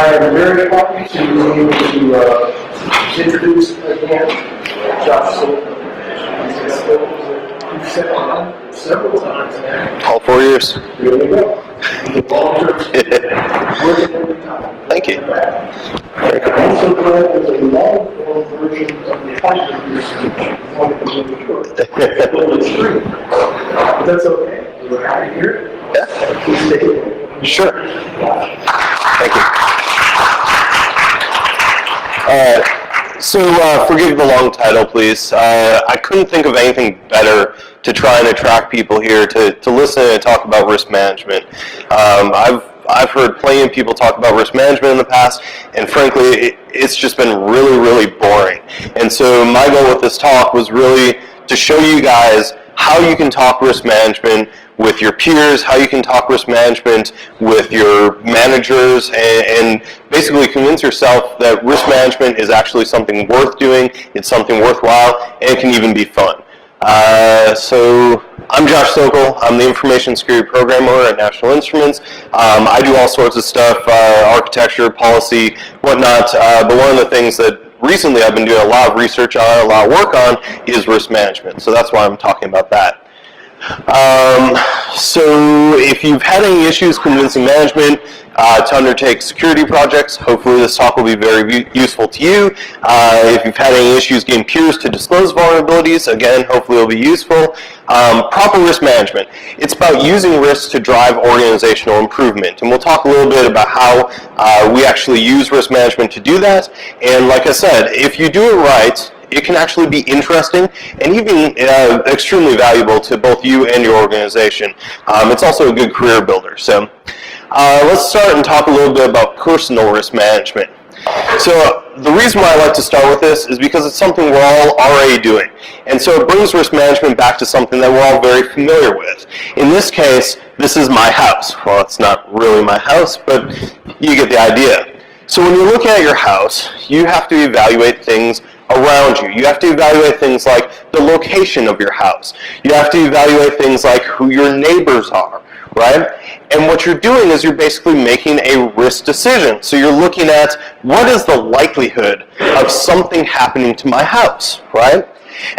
I am very happy to be able to introduce again Josh Sokol. You've said on several times now. All 4 years. Here we go. The long-term working every time. Thank you. I'm also glad there's a long-form version of the title of your speech. I want to be short. It's a little extreme. But that's okay. We're happy to hear it. Yeah. Please take it. Sure. Thank you. So forgive the long title, please. I couldn't think of anything better to try and attract people here to listen and talk about risk management. I've heard plenty of people talk about risk management in the past, and frankly, it's just been really, really boring. And so my goal with this talk was really to show you guys how you can talk risk management with your peers, how you can talk risk management with your managers, and basically convince yourself that risk management is actually something worth doing, it's something worthwhile, and it can even be fun. So I'm Josh Sokol. I'm the Information Security Programmer at National Instruments. I do all sorts of stuff, architecture, policy, whatnot, but one of the things that recently I've been doing a lot of research on, a lot of work on, is risk management. So that's why I'm talking about that. So if you've had any issues convincing management to undertake security projects, hopefully this talk will be very useful to you. If you've had any issues getting peers to disclose vulnerabilities, again, hopefully it will be useful. Proper risk management. It's about using risks to drive organizational improvement. And we'll talk a little bit about how we actually use risk management to do that. And like I said, if you do it right, it can actually be interesting and even extremely valuable to both you and your organization. It's also a good career builder. So let's start and talk a little bit about personal risk management. So the reason why I like to start with this is because it's something we're all already doing. And so it brings risk management back to something that we're all very familiar with. In this case, this is my house. Well, it's not really my house, but you get the idea. So when you look at your house, you have to evaluate things around you. You have to evaluate things like the location of your house. You have to evaluate things like who your neighbors are, right? And what you're doing is you're basically making a risk decision. So you're looking at what is the likelihood of something happening to my house, right?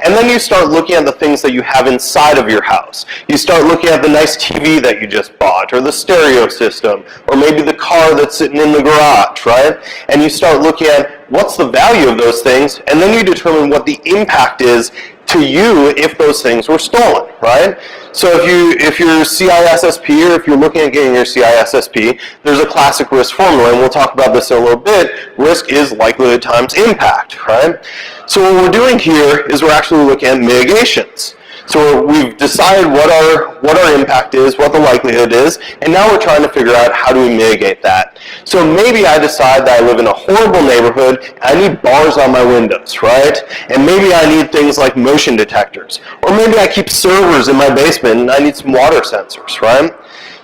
And then you start looking at the things that you have inside of your house. You start looking at the nice TV that you just bought, or the stereo system, or maybe the car that's sitting in the garage, right? And you start looking at what's the value of those things, and then you determine what the impact is to you if those things were stolen, right? So if you're CISSP, or if you're looking at getting your CISSP, there's a classic risk formula, and we'll talk about this in a little bit. Risk is likelihood times impact, right? So what we're doing here is we're actually looking at mitigations. So we've decided what our impact is, what the likelihood is, and now we're trying to figure out how do we mitigate that. So maybe I decide that I live in a horrible neighborhood, and I need bars on my windows, right? And maybe I need things like motion detectors. Or maybe I keep servers in my basement and I need some water sensors, right?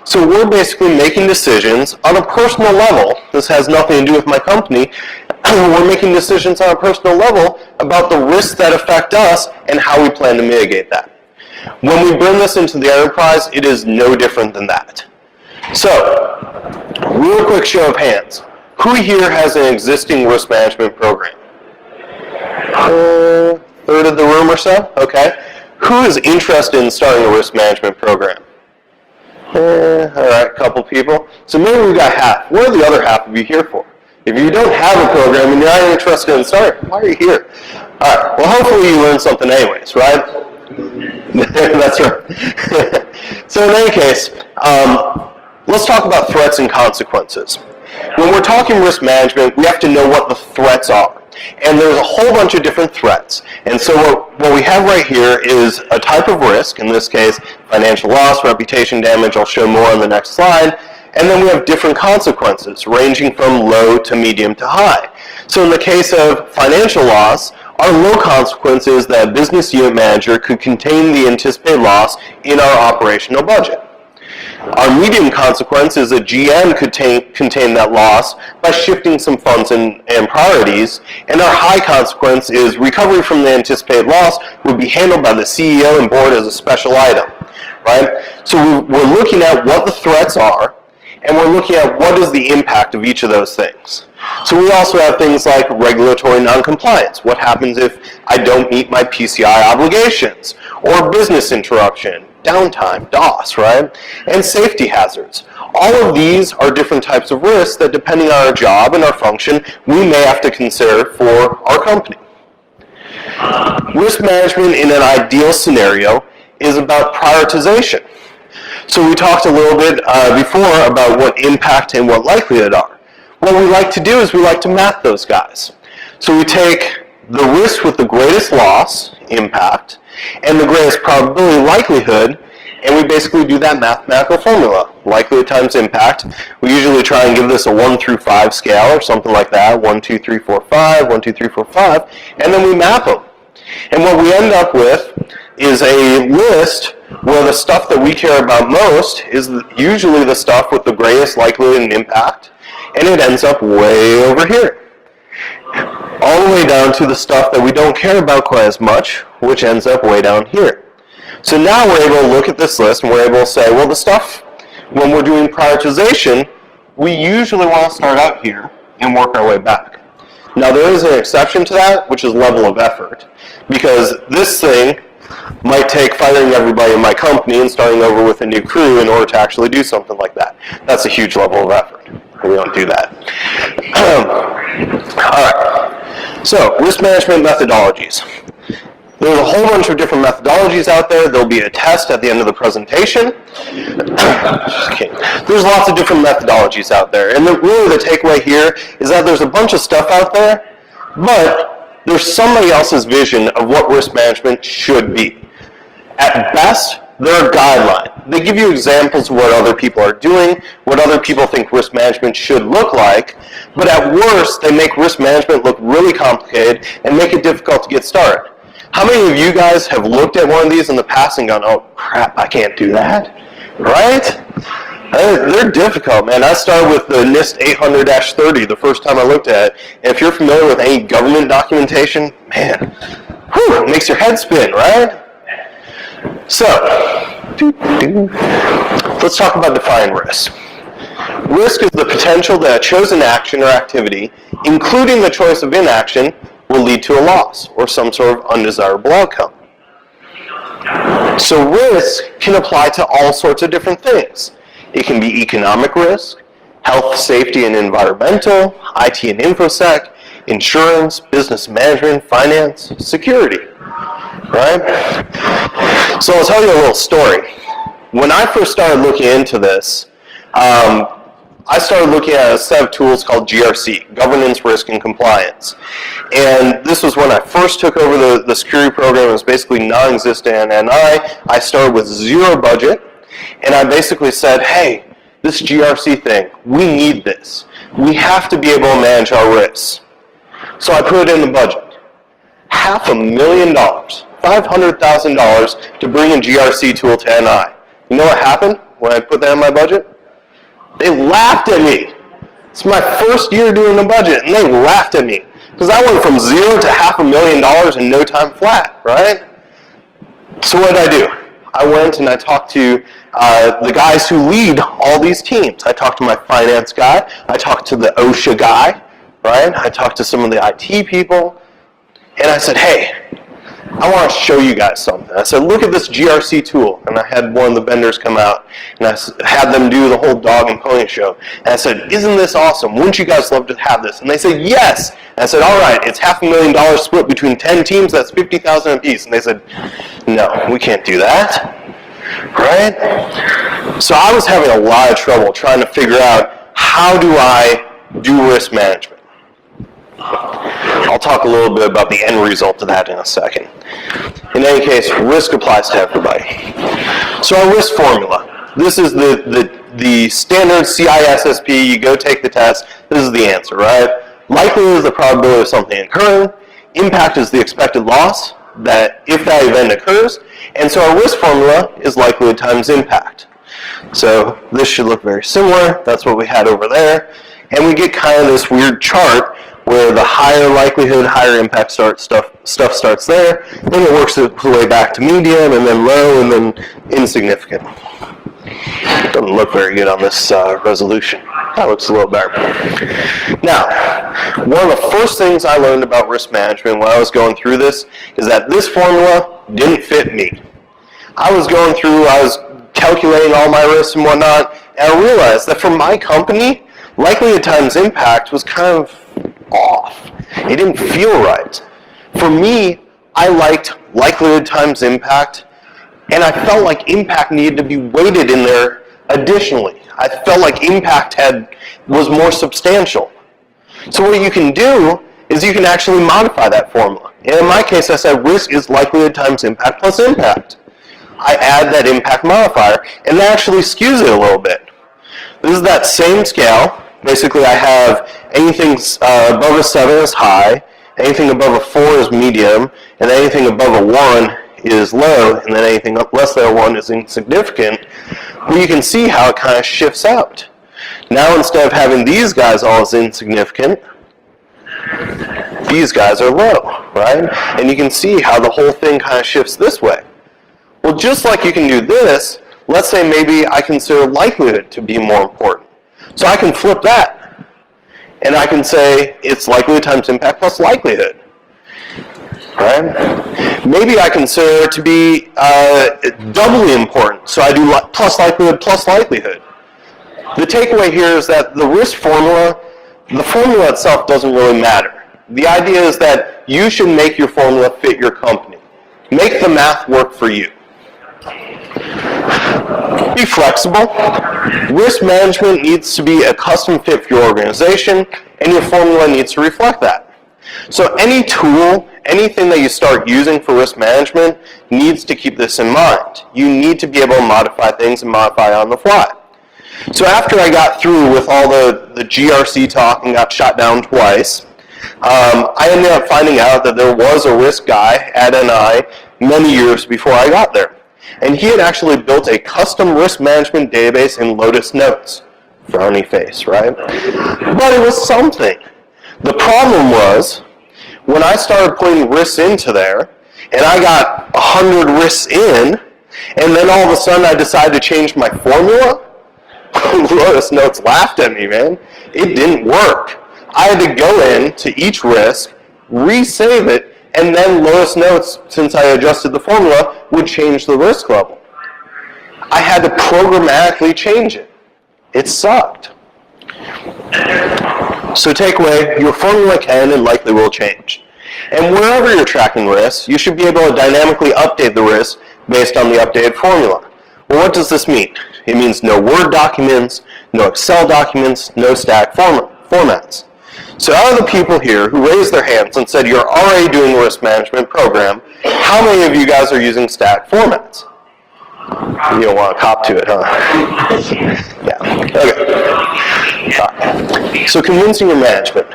So we're basically making decisions on a personal level. This has nothing to do with my company. We're making decisions on a personal level about the risks that affect us and how we plan to mitigate that. When we bring this into the enterprise, it is no different than that. So, real quick show of hands. Who here has an existing risk management program? Third of the room or so? Okay. Who is interested in starting a risk management program? All right, a couple people. So maybe we've got half. What are the other half of you here for? If you don't have a program and you're not interested in starting, why are you here? All right, well, hopefully you learned something anyways, right? That's right. So in any case, let's talk about threats and consequences. When we're talking risk management, we have to know what the threats are. And there's a whole bunch of different threats. And so what we have right here is a type of risk, in this case, financial loss, reputation damage. I'll show more on the next slide. And then we have different consequences, ranging from low to medium to high. So in the case of financial loss, our low consequence is that a business unit manager could contain the anticipated loss in our operational budget. Our medium consequence is a GM could contain that loss by shifting some funds and priorities. And our high consequence is recovery from the anticipated loss would be handled by the CEO and board as a special item, right? So we're looking at what the threats are, and we're looking at what is the impact of each of those things. So we also have things like regulatory noncompliance. What happens if I don't meet my PCI obligations? Or business interruption, downtime, DOS, right? And safety hazards. All of these are different types of risks that, depending on our job and our function, we may have to consider for our company. Risk management in an ideal scenario is about prioritization. So we talked a little bit before about what impact and what likelihood are. What we like to do is we like to map those guys. So we take the risk with the greatest loss, impact, and the greatest probability, likelihood, and we basically do that mathematical formula. Likelihood times impact. We usually try and give this a 1 through 5 scale or something like that. 1, 2, 3, 4, 5, 1, 2, 3, 4, 5, and then we map them. And what we end up with is a list where the stuff that we care about most is usually the stuff with the greatest likelihood and impact, and it ends up way over here. All the way down to the stuff that we don't care about quite as much, which ends up way down here. So now we're able to look at this list and we're able to say, well, the stuff, when we're doing prioritization, we usually want to start out here and work our way back. Now there is an exception to that, which is level of effort, because this thing might take firing everybody in my company and starting over with a new crew in order to actually do something like that. That's a huge level of effort. We don't do that. All right. So, risk management methodologies. There's a whole bunch of different methodologies out there. There'll be a test at the end of the presentation. Okay. There's lots of different methodologies out there. And really the takeaway here is that there's a bunch of stuff out there, but there's somebody else's vision of what risk management should be. At best, they're a guideline. They give you examples of what other people are doing, what other people think risk management should look like, but at worst, they make risk management look really complicated and make it difficult to get started. How many of you guys have looked at one of these in the past and gone, oh crap, I can't do that, right? They're difficult, man. I started with the NIST 800-30 the first time I looked at it, and if you're familiar with any government documentation, man, whew, it makes your head spin, right? So, let's talk about defining risk. Risk is the potential that a chosen action or activity, including the choice of inaction, will lead to a loss or some sort of undesirable outcome. So risk can apply to all sorts of different things. It can be economic risk, health, safety, and environmental, IT and InfoSec, insurance, business management, finance, security, right? So I'll tell you a little story. When I first started looking into this, I started looking at a set of tools called GRC, Governance, Risk, and Compliance. And this was when I first took over the security program. It was basically non-existent at NI. I started with zero budget, and I basically said, hey, this GRC thing, we need this. We have to be able to manage our risks. So I put it in the budget. $500,000, $500,000 to bring a GRC tool to NI. You know what happened when I put that in my budget? They laughed at me. It's my first year doing the budget, and they laughed at me. Because I went from zero to $500,000 in no time flat, right? So what did I do? I went and I talked to the guys who lead all these teams. I talked to my finance guy. I talked to the OSHA guy, right? I talked to some of the IT people. And I said, hey, I want to show you guys something. I said, look at this GRC tool. And I had one of the vendors come out, and I had them do the whole dog and pony show. And I said, isn't this awesome? Wouldn't you guys love to have this? And they said, yes. And I said, all right, it's $500,000 split between 10 teams. That's $50,000 apiece. And they said, no, we can't do that, right? So I was having a lot of trouble trying to figure out, how do I do risk management? I'll talk a little bit about the end result of that in a second. In any case, risk applies to everybody. So our risk formula. This is the standard CISSP. You go take the test. This is the answer, right? Likelihood is the probability of something occurring. Impact is the expected loss that if that event occurs. And so our risk formula is likelihood times impact. So this should look very similar. That's what we had over there. And we get kind of this weird chart where the higher likelihood, higher impact stuff starts there, then it works its way back to medium, and then low, and then insignificant. Doesn't look very good on this resolution. That looks a little better. Now, one of the first things I learned about risk management when I was going through this is that this formula didn't fit me. I was calculating all my risks and whatnot, and I realized that for my company, likelihood times impact was kind of off. It didn't feel right. For me, I liked likelihood times impact, and I felt like impact needed to be weighted in there additionally. I felt like impact was more substantial. So what you can do is you can actually modify that formula. And in my case, I said risk is likelihood times impact plus impact. I add that impact modifier, and that actually skews it a little bit. This is that same scale. Basically, I have anything above a 7 is high, anything above a 4 is medium, and anything above a 1 is low, and then anything less than a 1 is insignificant. Well, you can see how it kind of shifts out. Now, instead of having these guys all as insignificant, these guys are low, right? And you can see how the whole thing kind of shifts this way. Well, just like you can do this, let's say maybe I consider likelihood to be more important. So I can flip that, and I can say it's likelihood times impact plus likelihood. Right? Maybe I consider it to be doubly important, so I do plus likelihood plus likelihood. The takeaway here is that the risk formula, the formula itself doesn't really matter. The idea is that you should make your formula fit your company. Make the math work for you. Be flexible. Risk management needs to be a custom fit for your organization, and your formula needs to reflect that. So any tool, anything that you start using for risk management needs to keep this in mind. You need to be able to modify things and modify on the fly. So after I got through with all the GRC talk and got shot down twice, I ended up finding out that there was a risk guy at NI many years before I got there. And he had actually built a custom risk management database in Lotus Notes. Frowny face, right? But it was something. The problem was, when I started putting risks into there, and I got 100 risks in, and then all of a sudden I decided to change my formula, Lotus Notes laughed at me, man. It didn't work. I had to go in to each risk, resave it, and then Lotus Notes, since I adjusted the formula, would change the risk level. I had to programmatically change it. It sucked. So takeaway, your formula can and likely will change. And wherever you're tracking risks, you should be able to dynamically update the risk based on the updated formula. Well, what does this mean? It means no Word documents, no Excel documents, no static formats. So out of the people here who raised their hands and said you're already doing a risk management program, how many of you guys are using static formats? You don't want to cop to it, huh? Yeah. Okay. So convincing your management.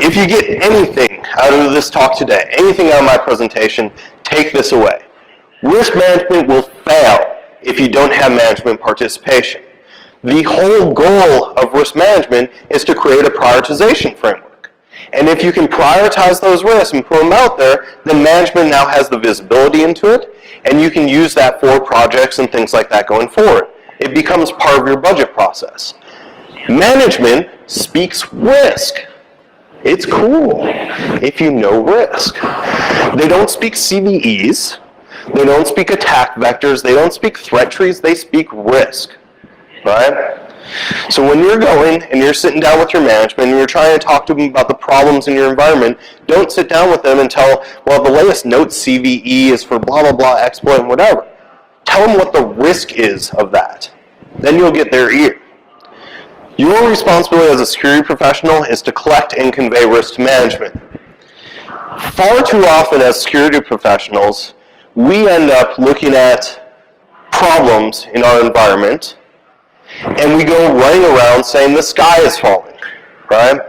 If you get anything out of this talk today, anything out of my presentation, take this away. Risk management will fail if you don't have management participation. The whole goal of risk management is to create a prioritization framework. And if you can prioritize those risks and put them out there, then management now has the visibility into it, and you can use that for projects and things like that going forward. It becomes part of your budget process. Management speaks risk. It's cool if you know risk. They don't speak CVEs. They don't speak attack vectors. They don't speak threat trees. They speak risk. Right? So when you're going and you're sitting down with your management and you're trying to talk to them about the problems in your environment, don't sit down with them and tell, well, the latest note CVE is for blah, blah, blah, exploit, and whatever. Tell them what the risk is of that. Then you'll get their ear. Your responsibility as a security professional is to collect and convey risk to management. Far too often as security professionals, we end up looking at problems in our environment, and we go running around saying the sky is falling, right?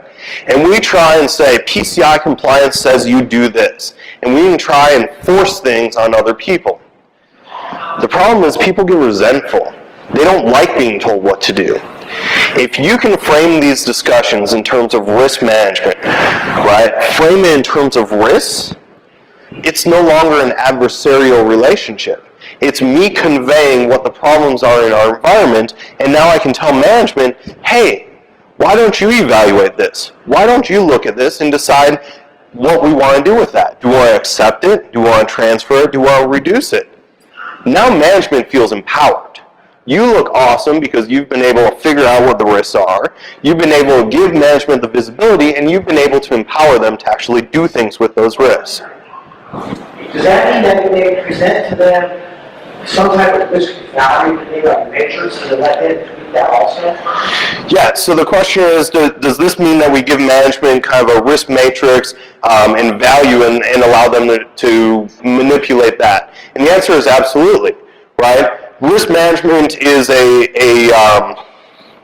And we try and say PCI compliance says you do this, and we can try and force things on other people. The problem is people get resentful. They don't like being told what to do. If you can frame these discussions in terms of risk management, right? Frame it in terms of risks, it's no longer an adversarial relationship. It's me conveying what the problems are in our environment, and now I can tell management, hey, why don't you evaluate this? Why don't you look at this and decide what we want to do with that? Do we want to accept it? Do we want to transfer it? Do we want to reduce it? Now management feels empowered. You look awesome because you've been able to figure out what the risks are. You've been able to give management the visibility, and you've been able to empower them to actually do things with those risks. Does that mean that when they present to them some type of risk value, maybe like matrix, to let them tweak that also? Yeah, so the question is, does this mean that we give management kind of a risk matrix and value and allow them to manipulate that? And the answer is absolutely, right? Risk management is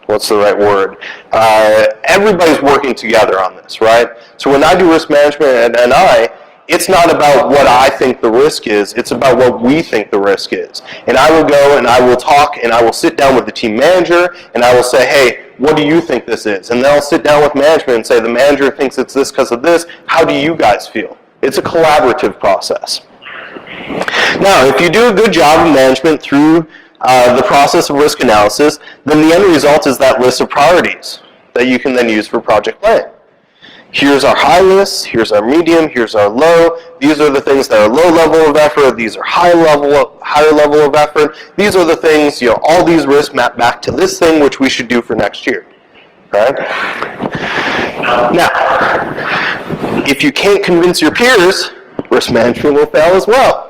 what's the right word? Everybody's working together on this, right? So when I do risk management at NI, it's not about what I think the risk is, it's about what we think the risk is. And I will go and I will talk and I will sit down with the team manager and I will say, hey, what do you think this is? And then I'll sit down with management and say, the manager thinks it's this because of this, how do you guys feel? It's a collaborative process. Now, if you do a good job of management through the process of risk analysis, then the end result is that list of priorities that you can then use for project planning. Here's our high list, here's our medium, here's our low. These are the things that are low level of effort, these are higher level of effort. These are the things, all these risks map back to this thing which we should do for next year. Right? Now, if you can't convince your peers, risk management will fail as well.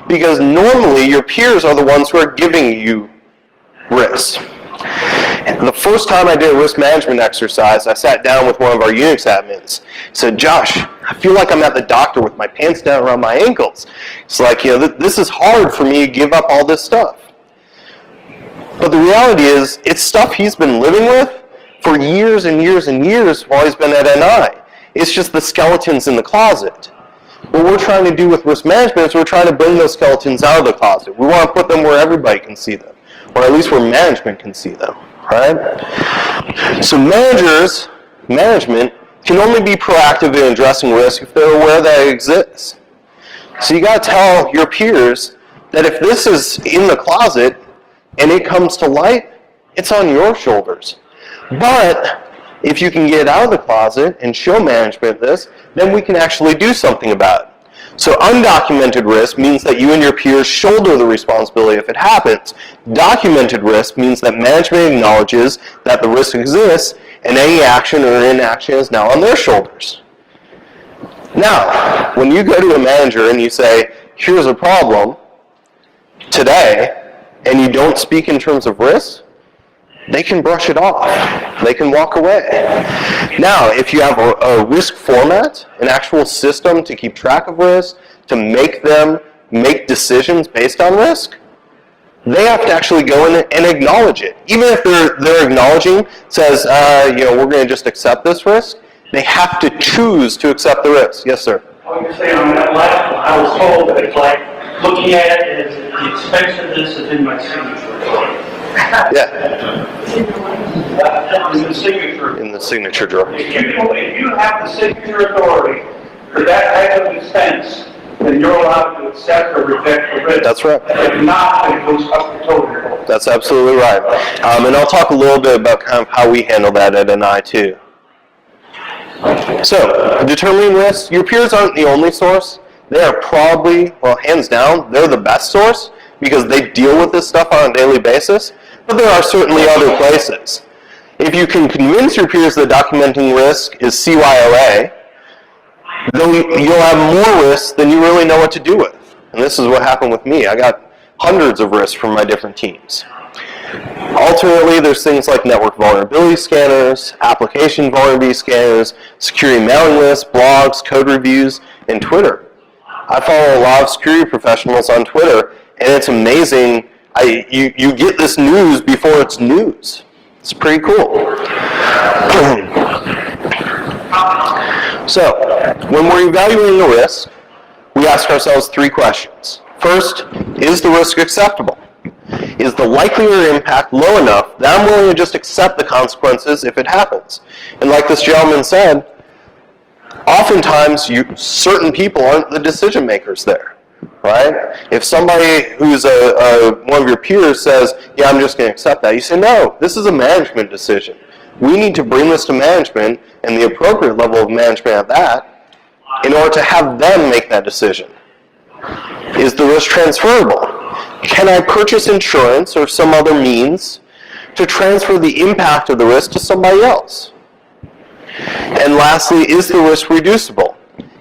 Because normally your peers are the ones who are giving you risks. And the first time I did a risk management exercise, I sat down with one of our Unix admins. I said, Josh, I feel like I'm at the doctor with my pants down around my ankles. It's like, this is hard for me to give up all this stuff. But the reality is, it's stuff he's been living with for years and years and years while he's been at NI. It's just the skeletons in the closet. What we're trying to do with risk management is we're trying to bring those skeletons out of the closet. We want to put them where everybody can see them, or at least where management can see them. Right? So management can only be proactive in addressing risk if they're aware that it exists. So you got to tell your peers that if this is in the closet and it comes to light, it's on your shoulders. But if you can get out of the closet and show management this, then we can actually do something about it. So undocumented risk means that you and your peers shoulder the responsibility if it happens. Documented risk means that management acknowledges that the risk exists and any action or inaction is now on their shoulders. Now, when you go to a manager and you say, here's a problem today, and you don't speak in terms of risk, they can brush it off. They can walk away. Now, if you have a risk format, an actual system to keep track of risk, to make them make decisions based on risk, they have to actually go in and acknowledge it. Even if they're acknowledging, says, we're going to just accept this risk, they have to choose to accept the risk. Yes, sir? I was saying on that last one, I was told that it's like looking at it as the expensiveness is in my signature. Yeah. In the signature. In the signature drawer. If you have the signature authority for that type of expense, then you're allowed to accept or reject the risk. That's right. If not, then it goes up to total. That's absolutely right. And I'll talk a little bit about kind of how we handle that at NI too. So, determining risk, your peers aren't the only source. They are probably, well, hands down, they're the best source because they deal with this stuff on a daily basis, but there are certainly other places. If you can convince your peers that documenting risk is CYOA, then you'll have more risks than you really know what to do with. And this is what happened with me. I got hundreds of risks from my different teams. Alternately, there's things like network vulnerability scanners, application vulnerability scanners, security mailing lists, blogs, code reviews, and Twitter. I follow a lot of security professionals on Twitter, and it's amazing. You get this news before it's news. It's pretty cool. So, when we're evaluating a risk, we ask ourselves three questions. First, is the risk acceptable? Is the likelihood impact low enough that I'm willing to just accept the consequences if it happens? And like this gentleman said, oftentimes certain people aren't the decision makers there, right? If somebody who's one of your peers says, yeah, I'm just going to accept that, you say, no, this is a management decision. We need to bring this to management and the appropriate level of management at that in order to have them make that decision. Is the risk transferable? Can I purchase insurance or some other means to transfer the impact of the risk to somebody else? And lastly, is the risk reducible?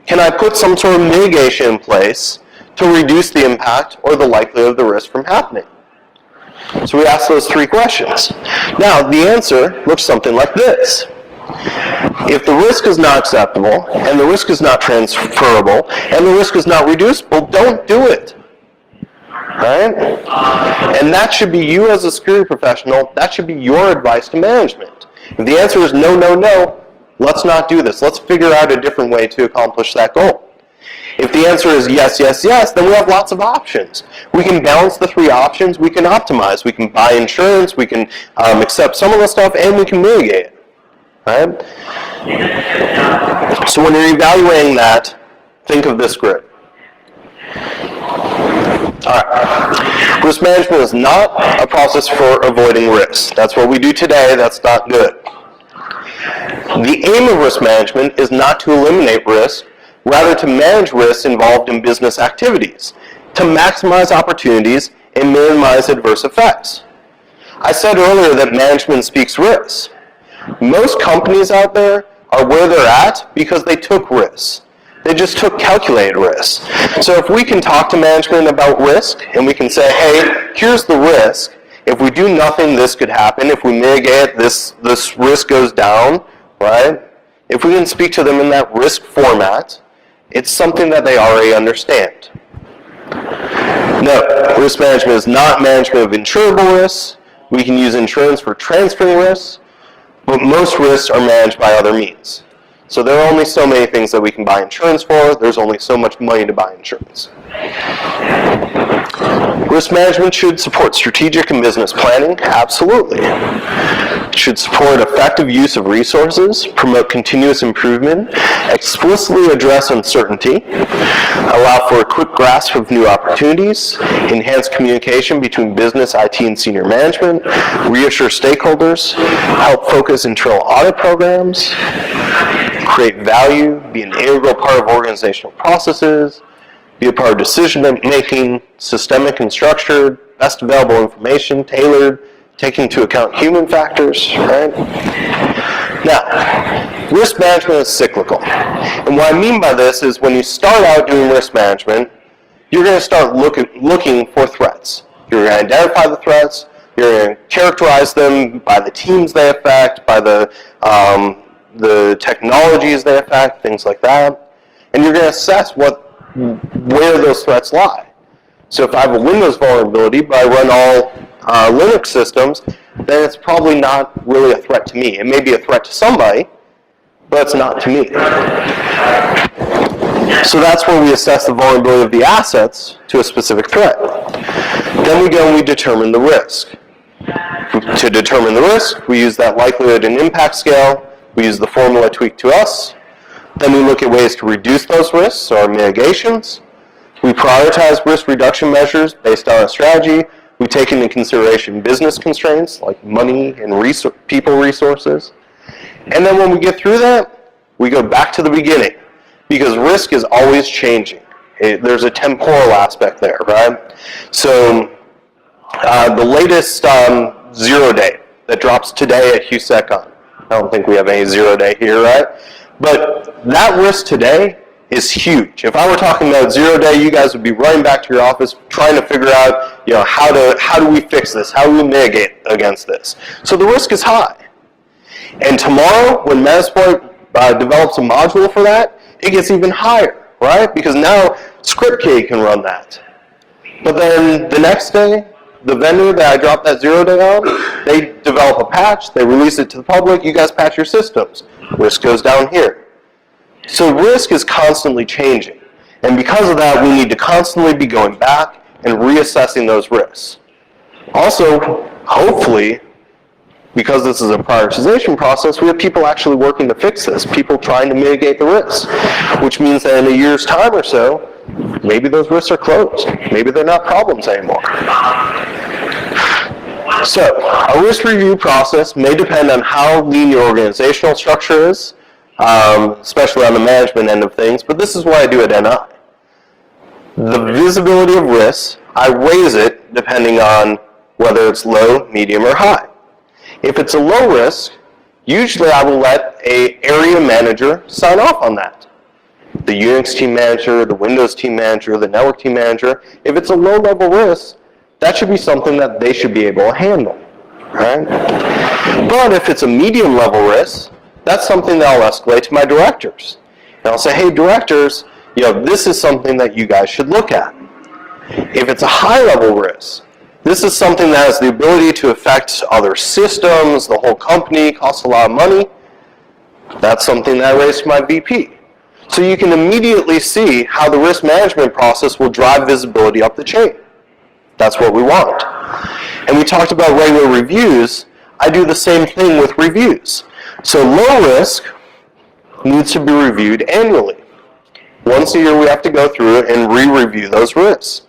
Can I put some sort of mitigation in place to reduce the impact or the likelihood of the risk from happening? So we ask those three questions. Now, the answer looks something like this. If the risk is not acceptable, and the risk is not transferable, and the risk is not reducible, don't do it. Right? And that should be you as a security professional, that should be your advice to management. If the answer is no, no, no, let's not do this. Let's figure out a different way to accomplish that goal. If the answer is yes, yes, yes, then we have lots of options. We can balance the three options, we can optimize. We can buy insurance, we can accept some of the stuff, and we can mitigate it. Right? So when you're evaluating that, think of this grid. Alright. Risk management is not a process for avoiding risks. That's what we do today, that's not good. The aim of risk management is not to eliminate risk, rather to manage risks involved in business activities, to maximize opportunities and minimize adverse effects. I said earlier that management speaks risks. Most companies out there are where they're at because they took risks. They just took calculated risks. So if we can talk to management about risk and we can say, hey, here's the risk. If we do nothing, this could happen. If we mitigate, this risk goes down, right? If we can speak to them in that risk format, it's something that they already understand. No, risk management is not management of insurable risks. We can use insurance for transferring risks, but most risks are managed by other means. So there are only so many things that we can buy insurance for. There's only so much money to buy insurance. Risk management should support strategic and business planning. Absolutely. It should support effective use of resources, promote continuous improvement, explicitly address uncertainty, allow for a quick grasp of new opportunities, enhance communication between business, IT, and senior management, reassure stakeholders, help focus internal audit programs, create value, be an integral part of organizational processes, be a part of decision-making, systemic and structured, best available information, tailored, taking into account human factors, right? Now, risk management is cyclical. And what I mean by this is when you start out doing risk management, you're going to start looking for threats. You're going to identify the threats, you're going to characterize them by the teams they affect, by the technologies they affect, things like that. And you're going to assess where those threats lie. So if I have a Windows vulnerability, but I run all Linux systems, then it's probably not really a threat to me. It may be a threat to somebody, but it's not to me. So that's where we assess the vulnerability of the assets to a specific threat. Then we go and we determine the risk. To determine the risk, we use that likelihood and impact scale. We use the formula tweaked to us. Then we look at ways to reduce those risks, or mitigations. We prioritize risk reduction measures based on a strategy. We take into consideration business constraints like money and people resources. And then when we get through that, we go back to the beginning because risk is always changing. There's a temporal aspect there, right? So the latest 0 day that drops today at HouSecCon. I don't think we have any 0 day here, right? But that risk today is huge. If I were talking about 0 day, you guys would be running back to your office trying to figure out, how do we fix this? How do we mitigate against this? So the risk is high. And tomorrow, when Metasploit develops a module for that, it gets even higher, right? Because now ScriptKey can run that. But then the next day, the vendor that I dropped that 0 day on, they develop a patch, they release it to the public, you guys patch your systems. Risk goes down here. So risk is constantly changing. And because of that, we need to constantly be going back and reassessing those risks. Also, hopefully, because this is a prioritization process, we have people actually working to fix this, people trying to mitigate the risks, which means that in a year's time or so, maybe those risks are closed. Maybe they're not problems anymore. So, a risk review process may depend on how lean your organizational structure is, especially on the management end of things, but this is what I do at NI. The visibility of risks, I raise it depending on whether it's low, medium, or high. If it's a low risk, usually I will let an area manager sign off on that. The Unix team manager, the Windows team manager, the network team manager. If it's a low-level risk, that should be something that they should be able to handle, right? But if it's a medium-level risk, that's something that I'll escalate to my directors. And I'll say, hey, directors, this is something that you guys should look at. If it's a high-level risk, this is something that has the ability to affect other systems, the whole company, costs a lot of money. That's something that I raise to my VP. So you can immediately see how the risk management process will drive visibility up the chain. That's what we want. And we talked about regular reviews. I do the same thing with reviews. So low risk needs to be reviewed annually. Once a year we have to go through and re-review those risks.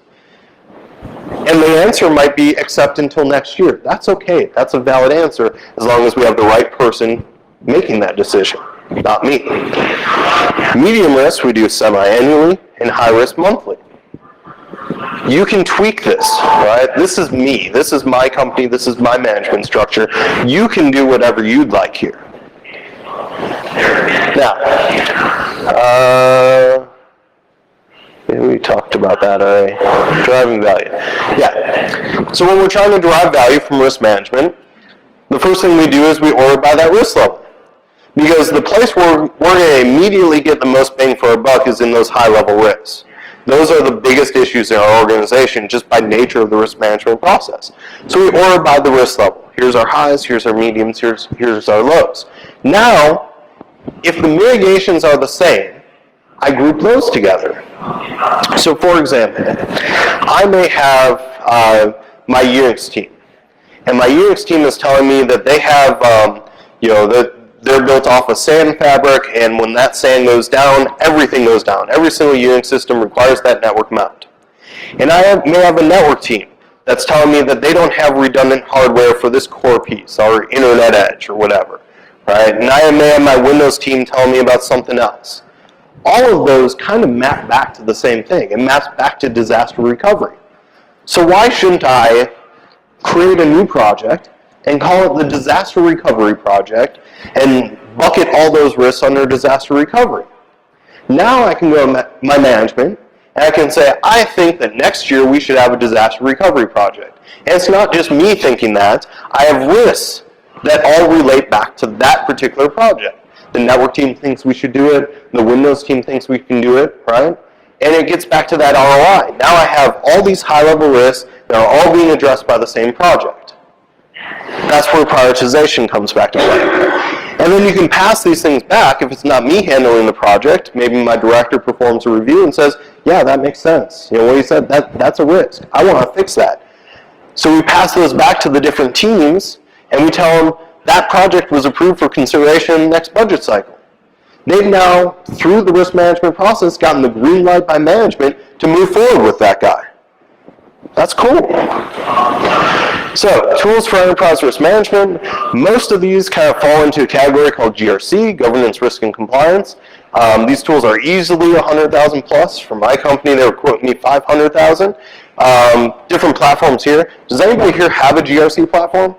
And the answer might be accept until next year. That's okay. That's a valid answer as long as we have the right person making that decision, not me. Medium risk we do semi-annually and high risk monthly. You can tweak this, right? This is me. This is my company. This is my management structure. You can do whatever you'd like here. Now, we talked about that already. Driving value. Yeah. So when we're trying to derive value from risk management, the first thing we do is we order by that risk level. Because the place where we're going to immediately get the most bang for our buck is in those high-level risks. Those are the biggest issues in our organization just by nature of the risk management process. So we order by the risk level. Here's our highs, here's our mediums, here's our lows. Now, if the mitigations are the same, I group those together. So for example, I may have my Unix team. And my Unix team is telling me that they have, they're built off a SAN fabric, and when that SAN goes down, everything goes down. Every single Unix system requires that network mount. And I may have a network team that's telling me that they don't have redundant hardware for this core piece, or internet edge, or whatever. Right? And I may have my Windows team telling me about something else. All of those kind of map back to the same thing. It maps back to disaster recovery. So why shouldn't I create a new project and call it the Disaster Recovery Project and bucket all those risks under disaster recovery? Now I can go to my management and I can say, I think that next year we should have a disaster recovery project. And it's not just me thinking that. I have risks that all relate back to that particular project. The network team thinks we should do it. The Windows team thinks we can do it, right? And it gets back to that ROI. Now I have all these high-level risks that are all being addressed by the same project. That's where prioritization comes back to play. And then you can pass these things back. If it's not me handling the project, maybe my director performs a review and says, yeah, that makes sense. What you said, that's a risk. I want to fix that. So we pass those back to the different teams, and we tell them that project was approved for consideration next budget cycle. They've now, through the risk management process, gotten the green light by management to move forward with that guy. That's cool. So, tools for enterprise risk management. Most of these kind of fall into a category called GRC, Governance, Risk, and Compliance. These tools are easily 100,000 plus. For my company, they were quoting me 500,000. Different platforms here. Does anybody here have a GRC platform?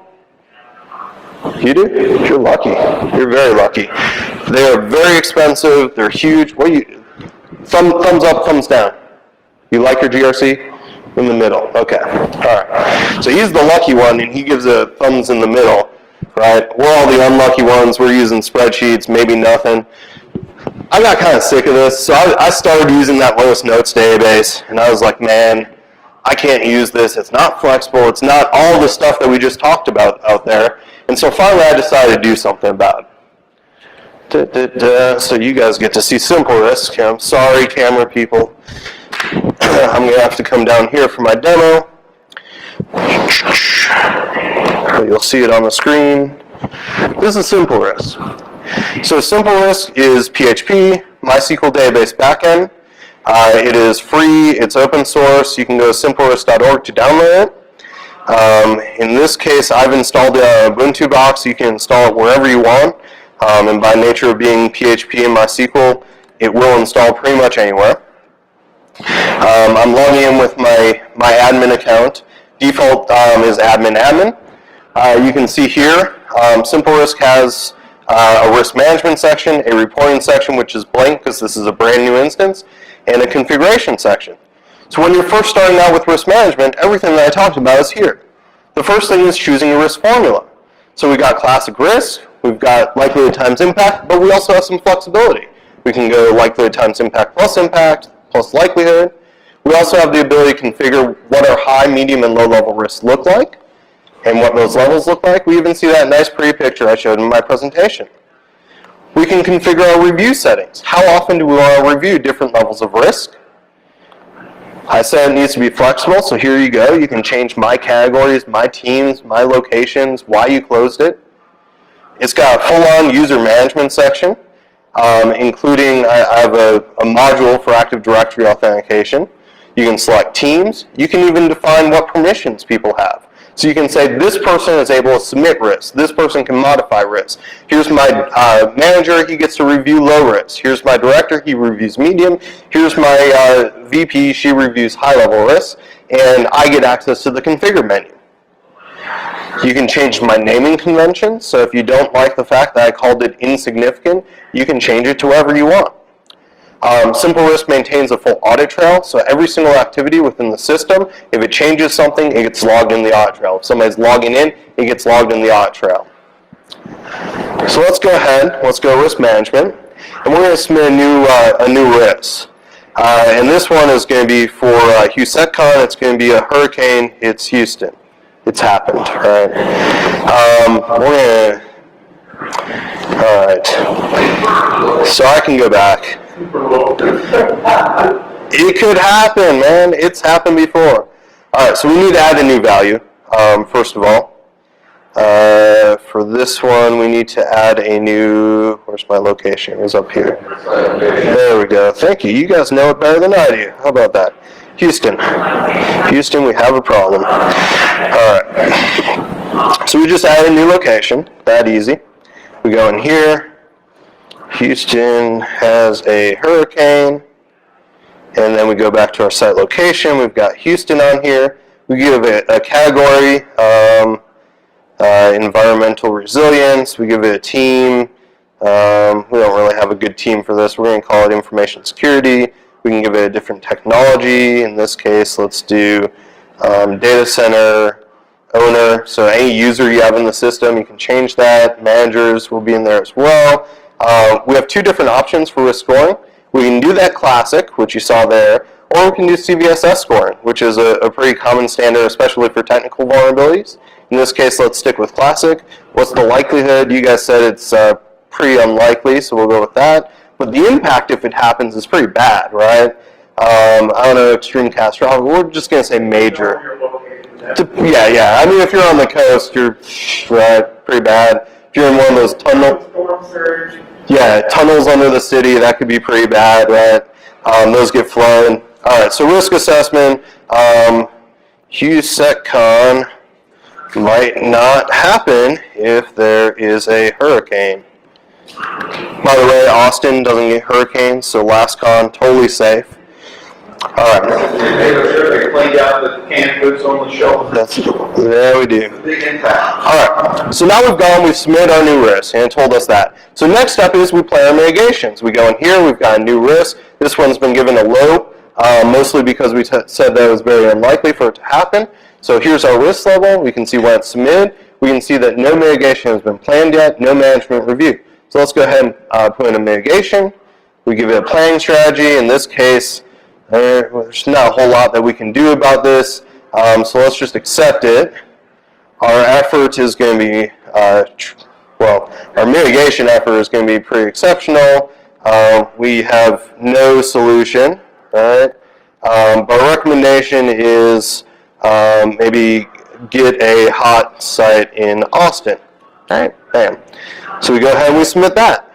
You do? You're lucky. You're very lucky. They are very expensive. They're huge. Thumbs up, thumbs down. You like your GRC? In the middle. Okay. All right. So he's the lucky one, and he gives a thumbs in the middle, right? We're all the unlucky ones. We're using spreadsheets, maybe nothing. I got kind of sick of this, so I started using that Lotus Notes database, and I was like, man, I can't use this. It's not flexible. It's not all the stuff that we just talked about out there. And so finally I decided to do something about it. So you guys get to see simple risk. I'm sorry, camera people. I'm going to have to come down here for my demo. You'll see it on the screen. This is simple risk. So simple risk is PHP, MySQL database backend. It is free, it's open source, you can go to simplerisk.org to download it. In this case, I've installed it on a Ubuntu box. You can install it wherever you want, and by nature of being PHP and MySQL, it will install pretty much anywhere. I'm logging in with my admin account. Default is admin. You can see here, SimpleRisk has a risk management section, a reporting section, which is blank because this is a brand new instance, and a configuration section. So when you're first starting out with risk management, everything that I talked about is here. The first thing is choosing a risk formula. So we've got classic risk, we've got likelihood times impact, but we also have some flexibility. We can go likelihood times impact plus likelihood. We also have the ability to configure what our high, medium, and low level risks look like, and what those levels look like. We even see that nice pretty picture I showed in my presentation. We can configure our review settings. How often do we want to review different levels of risk? I said it needs to be flexible, so here you go. You can change my categories, my teams, my locations, why you closed it. It's got a full-on user management section, including I have a module for Active Directory authentication. You can select teams. You can even define what permissions people have. So you can say this person is able to submit risks. This person can modify risks. Here's my manager, he gets to review low risk. Here's my director, he reviews medium. Here's my VP, she reviews high level risks. And I get access to the configure menu. You can change my naming convention. So if you don't like the fact that I called it insignificant, you can change it to whatever you want. SimpleRisk maintains a full audit trail, so every single activity within the system, if it changes something, it gets logged in the audit trail. If somebody's logging in, it gets logged in the audit trail. So let's go ahead, let's go risk management, and we're going to submit a new risk. And this one is going to be for HouSecCon. It's going to be a hurricane. It's Houston. It's happened, right? All right. So I can go back. It could happen, man. It's happened before. All right, so we need to add a new value, first of all. For this one, we need to add a new, where's my location? It was up here. There we go. Thank you. You guys know it better than I do. How about that? Houston. Houston, we have a problem. All right. So we just added a new location. That easy. We go in here. Houston has a hurricane, and then we go back to our site location. We've got Houston on here. We give it a category, environmental resilience. We give it a team. We don't really have a good team for this. We're going to call it information security. We can give it a different technology. In this case, let's do data center owner. So any user you have in the system, you can change that. Managers will be in there as well. We have two different options for risk scoring. We can do that classic, which you saw there, or we can do CVSS scoring, which is a pretty common standard, especially for technical vulnerabilities. In this case, let's stick with classic. What's the likelihood? You guys said it's pretty unlikely, so we'll go with that. But the impact, if it happens, is pretty bad, right? I don't know, extreme catastrophic. We're just going to say major. Yeah. I mean, if you're on the coast, you're right, pretty bad. If you're in one of those tunnels, tunnels under the city, that could be pretty bad, right? Those get flown. All right, so risk assessment, HouSecCon might not happen if there is a hurricane. By the way, Austin doesn't get hurricanes, so last con, totally safe. All right. They make sure they cleaned out the canned goods on the shelf. There we do. Big impact. All right. So now we've submitted our new risk, and it told us that. So next step is we play our mitigations. We go in here. We've got a new risk. This one's been given a low, mostly because we said that it was very unlikely for it to happen. So here's our risk level. We can see when it's submitted. We can see that no mitigation has been planned yet, no management review. So let's go ahead and put in a mitigation. We give it a planning strategy. In this case, there's not a whole lot that we can do about this, so let's just accept it. Our effort is going to be, our mitigation effort is going to be pretty exceptional. We have no solution, right? But our recommendation is maybe get a hot site in Austin. All right, bam. So we go ahead and we submit that.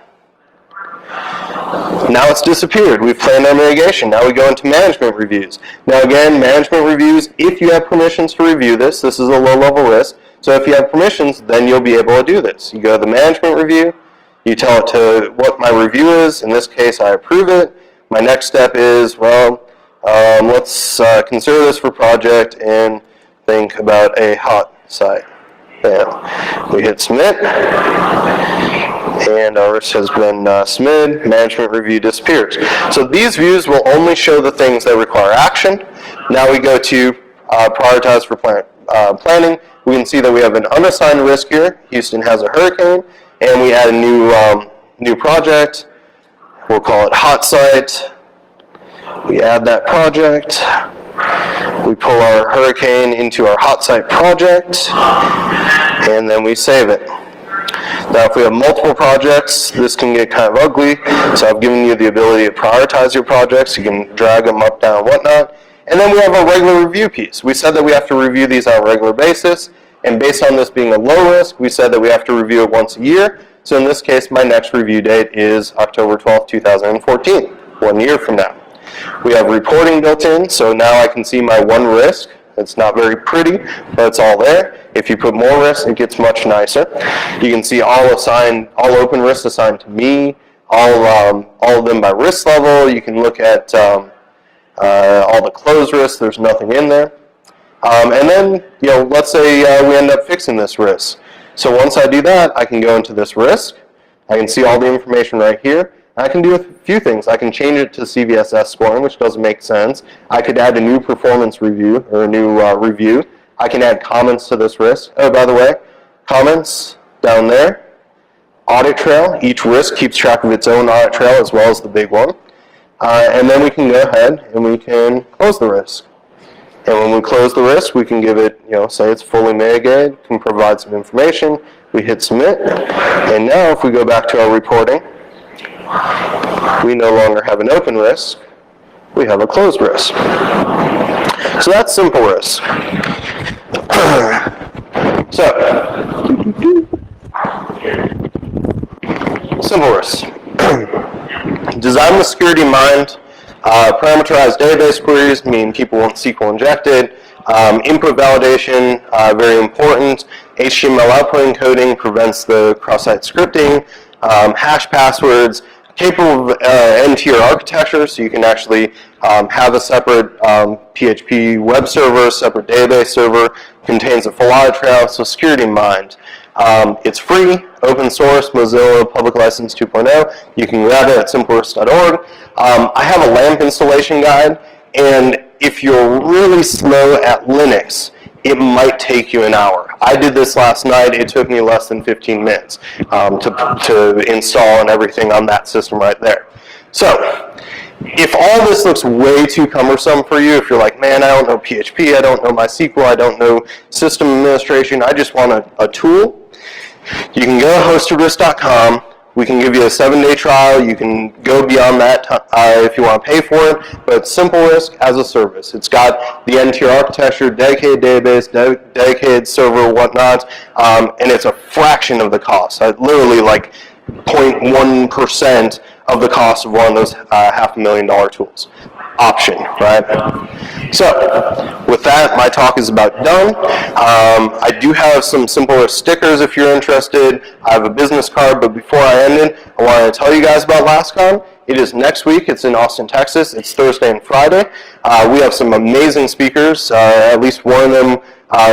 Now it's disappeared. We've planned our mitigation. Now we go into management reviews. Now again, management reviews, if you have permissions to review this is a low-level risk. So if you have permissions, then you'll be able to do this. You go to the management review, you tell it to what my review is. In this case, I approve it. My next step is, well, let's consider this for project and think about a hot site. Bam. We hit submit, and our risk has been submitted. Management review disappears. So these views will only show the things that require action. Now we go to prioritize for planning. We can see that we have an unassigned risk here. Houston has a hurricane, and we add a new project. We'll call it hot site. We add that project. We pull our hurricane into our hot site project, and then we save it. Now, if we have multiple projects, this can get kind of ugly. So I've given you the ability to prioritize your projects. You can drag them up, down, whatnot. And then we have our regular review piece. We said that we have to review these on a regular basis. And based on this being a low risk, we said that we have to review it once a year. So in this case, my next review date is October 12th, 2014, 1 year from now. We have reporting built in, so now I can see my one risk. It's not very pretty, but it's all there. If you put more risks, it gets much nicer. You can see all open risks assigned to me, all of them by risk level. You can look at all the closed risks. There's nothing in there. And then, let's say we end up fixing this risk. So once I do that, I can go into this risk. I can see all the information right here. I can do a few things. I can change it to CVSS scoring, which doesn't make sense. I could add a new performance review or a new review. I can add comments to this risk. Oh, by the way, comments down there. Audit trail. Each risk keeps track of its own audit trail as well as the big one. And then we can go ahead and we can close the risk. And when we close the risk, we can give it, say it's fully mitigated, can provide some information. We hit submit. And now if we go back to our reporting, we no longer have an open risk, we have a closed risk. So that's simple risk. Simple risk. Design with security in mind. Parameterized database queries mean people want SQL injected. Input validation, very important. HTML output encoding prevents the cross-site scripting. Hash passwords, capable of n-tier architecture, so you can actually have a separate PHP web server, separate database server, contains a full audit trail, so security in mind. It's free, open source, Mozilla Public License 2.0. You can grab it at simplerisk.org. I have a LAMP installation guide, and if you're really slow at Linux, it might take you an hour. I did this last night. It took me less than 15 minutes to install and everything on that system right there. So if all this looks way too cumbersome for you, if you're like, man, I don't know PHP, I don't know MySQL, I don't know system administration, I just want a tool, you can go to hostedrisk.com. We can give you a 7-day trial. You can go beyond that if you want to pay for it, but Simple Risk as a service. It's got the n-tier architecture, dedicated database, dedicated server, whatnot, and it's a fraction of the cost. Literally like 0.1% of the cost of one of those $500,000 tools. Option, right? So, with that, my talk is about done. I do have some Simple Risk stickers if you're interested. I have a business card, but before I end it, I wanted to tell you guys about HouSecCon. It is next week. It's in Austin, Texas. It's Thursday and Friday. We have some amazing speakers. At least one of them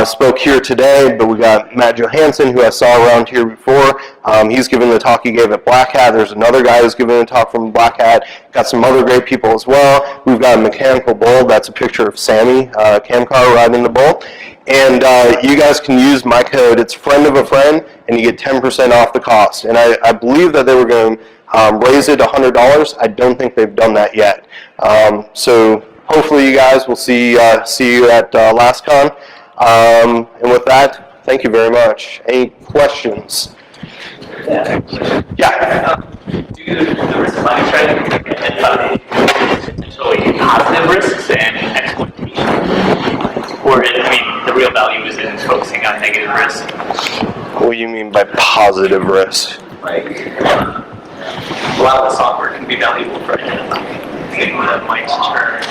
spoke here today, but we got Matt Johansson, who I saw around here before. He's given the talk he gave at Black Hat. There's another guy who's giving a talk from Black Hat. Got some other great people as well. We've got a mechanical bull. That's a picture of Sammy Camcar riding the bull. And you guys can use my code. It's friend of a friend, and you get 10% off the cost. And I believe that they were going to raise it $100. I don't think they've done that yet. So hopefully you guys will see you at HouSecCon. And with that, thank you very much. Any questions? Yeah. Due to the risk money trend and potentially positive risks and exploitation, or the real value is in focusing on negative risk. What do you mean by positive risk? Like a lot of the software can be valuable for identifying things that might turn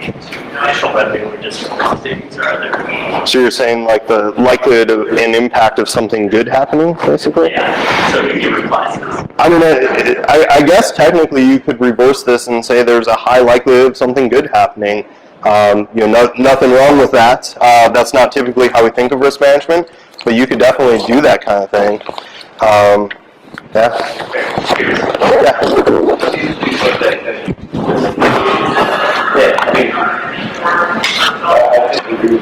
into initial revenue or just cost savings or other. So you're saying like the likelihood of an impact of something good happening, basically? Yeah, so you give classes. I mean, I guess technically you could reverse this and say there's a high likelihood of something good happening. Nothing wrong with that. That's not typically how we think of risk management, but you could definitely do that kind of thing. Yeah. I think we agree with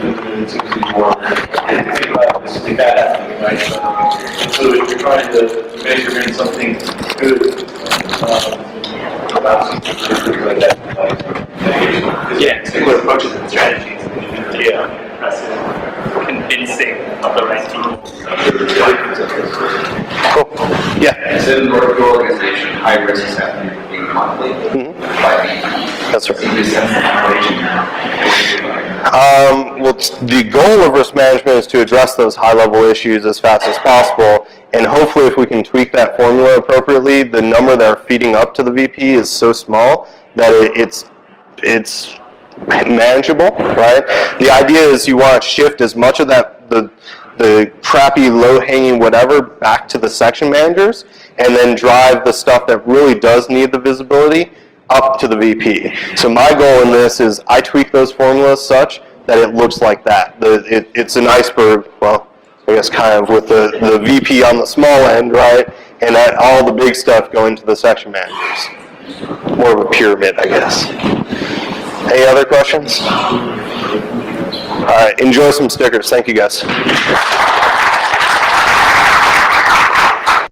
it seems to be more. Think about this is bad happening, right? So if you're trying to measure in something good, about something like that, Yeah, similar approaches and strategies. Yeah, impressive, convincing of the right people. Cool. Yeah. So in order for your organization, high risk is happening in conflict by That's right. the sense of operation. Well, the goal of risk management is to address those high-level issues as fast as possible, and hopefully if we can tweak that formula appropriately, the number that are feeding up to the VP is so small that it's manageable, right? The idea is you want to shift as much of that, the crappy, low-hanging whatever back to the section managers, and then drive the stuff that really does need the visibility up to the VP. So my goal in this is I tweak those formulas such that it looks like that. It's an iceberg, well, I guess kind of with the VP on the small end, right? And that all the big stuff going to the section managers. More of a pyramid, I guess. Any other questions? All right, enjoy some stickers. Thank you, guys.